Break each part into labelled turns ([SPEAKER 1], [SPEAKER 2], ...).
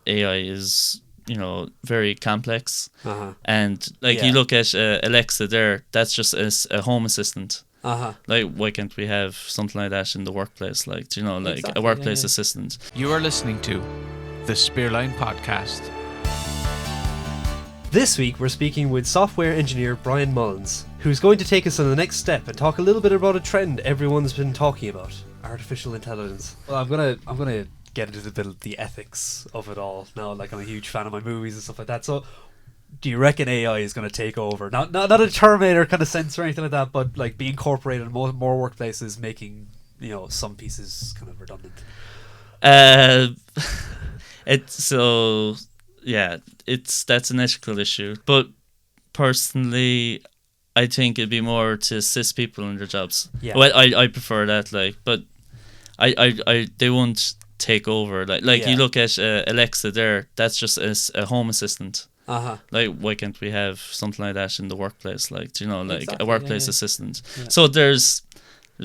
[SPEAKER 1] AI is, very complex. And you look at Alexa there, that's just a home assistant. Like, why can't we have something like that in the workplace? Like,
[SPEAKER 2] Exactly,
[SPEAKER 1] a workplace assistant.
[SPEAKER 3] You are listening to the Spearline podcast.
[SPEAKER 2] This week we're speaking with software engineer Brian Mullins, who's going to take us on the next step and talk a little bit about a trend everyone's been talking about: artificial intelligence. Well, I'm gonna get into the bit of the ethics of it all now. Like, I'm a huge fan of my movies and stuff like that. So, do you reckon AI is going to take over? Not a Terminator kind of sense or anything like that, but like be incorporated in more workplaces, making some pieces kind of redundant.
[SPEAKER 1] That's an ethical issue. But personally, I think it'd be more to assist people in their jobs.
[SPEAKER 2] Yeah.
[SPEAKER 1] Well, I prefer that. But they won't take over. You look at Alexa there. That's just a home assistant. Like, why can't we have something like that in the workplace? Like,
[SPEAKER 2] Exactly,
[SPEAKER 1] a workplace assistant.
[SPEAKER 2] Yeah.
[SPEAKER 1] So there's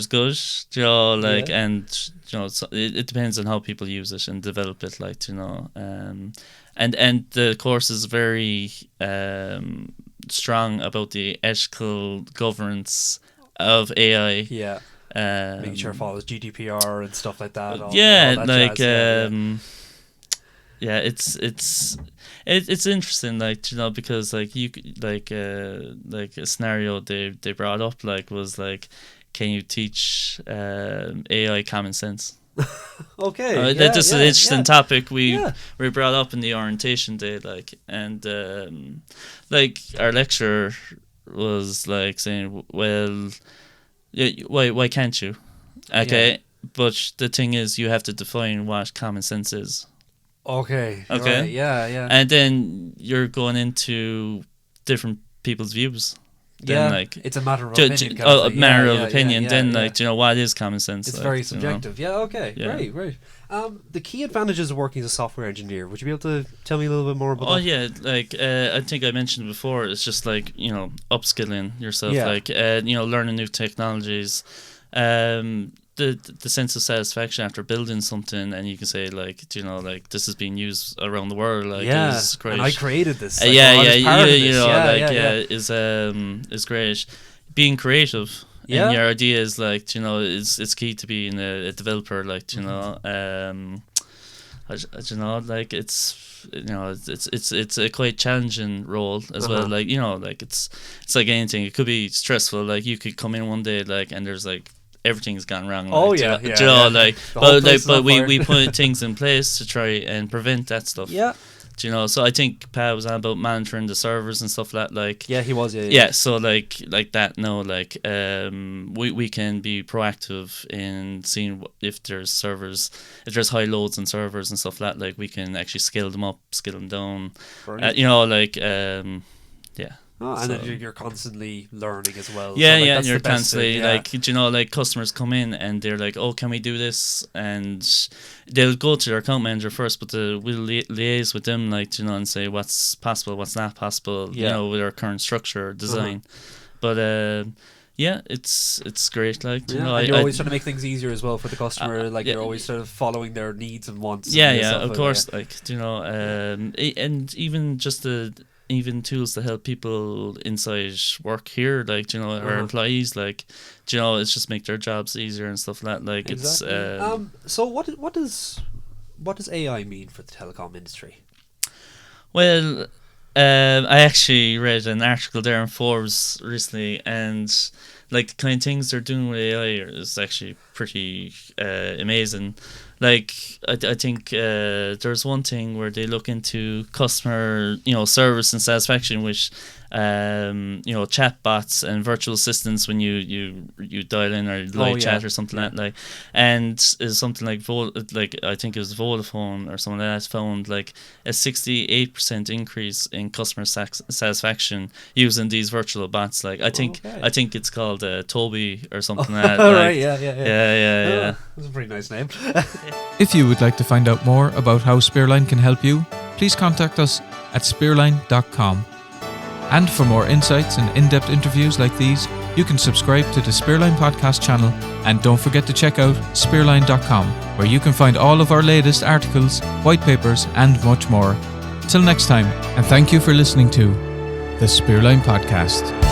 [SPEAKER 1] good, and so it depends on how people use it and develop it. And the course is very strong about the ethical governance of AI.
[SPEAKER 2] Yeah. Making sure it follows GDPR and stuff like that.
[SPEAKER 1] It's interesting, because a scenario they brought up was can you teach AI common sense?
[SPEAKER 2] Okay.
[SPEAKER 1] This is an interesting topic we brought up in the orientation day, and our lecturer was saying, well, why can't you? Okay, but the thing is, you have to define what common sense is.
[SPEAKER 2] Okay.
[SPEAKER 1] Right,
[SPEAKER 2] yeah.
[SPEAKER 1] And then you're going into different people's views. Then,
[SPEAKER 2] it's a matter of opinion. Matter
[SPEAKER 1] of opinion. What is common sense?
[SPEAKER 2] It's very subjective. Yeah. Okay. Yeah. Great. The key advantages of working as a software engineer. Would you be able to tell me a little bit more about that?
[SPEAKER 1] I think I mentioned before. It's just upskilling yourself.
[SPEAKER 2] Yeah.
[SPEAKER 1] Learning new technologies. The sense of satisfaction after building something, and you can say this is being used around the world. Is great.
[SPEAKER 2] And I created this.
[SPEAKER 1] Is great. Being creative. And your idea is it's key to being a developer. It's a quite challenging role as well. It's like anything. It could be stressful. You could come in one day and there's everything's gone wrong. But we put things in place to try and prevent that stuff.
[SPEAKER 2] Yeah.
[SPEAKER 1] So I think Pa was on about monitoring the servers and stuff like that.
[SPEAKER 2] Yeah, he was.
[SPEAKER 1] Yeah. So like that. No, we can be proactive in seeing if there's high loads on servers and stuff like that. We can actually scale them up, scale them down. Yeah.
[SPEAKER 2] And then you're constantly learning as well.
[SPEAKER 1] And you're constantly customers come in and they're like, oh, can we do this? And they'll go to their account manager first, but we'll liaise with them and say what's possible, what's not possible, with our current structure design. But it's great.
[SPEAKER 2] And you're always trying to make things easier as well for the customer. You're always sort of following their needs and wants.
[SPEAKER 1] Of course. And even just even tools to help people inside work here, our employees, it's just make their jobs easier and stuff like that.
[SPEAKER 2] Exactly. So what does AI mean for the telecom industry?
[SPEAKER 1] Well, I actually read an article there in Forbes recently, and the kind of things they're doing with AI is actually pretty amazing. I think there's one thing where they look into customer, service and satisfaction, which chatbots and virtual assistants when you dial in or live chat or something like that, and is something I think it was Vodafone or something like that found a 68% increase in customer satisfaction using these virtual bots. I think it's called Toby or something like that.
[SPEAKER 2] Right, yeah. That's a pretty nice name.
[SPEAKER 3] If you would like to find out more about how Spearline can help you, please contact us at spearline.com. And for more insights and in-depth interviews like these, you can subscribe to the Spearline podcast channel, and don't forget to check out spearline.com, where you can find all of our latest articles, white papers, and much more. Till next time, and thank you for listening to the Spearline Podcast.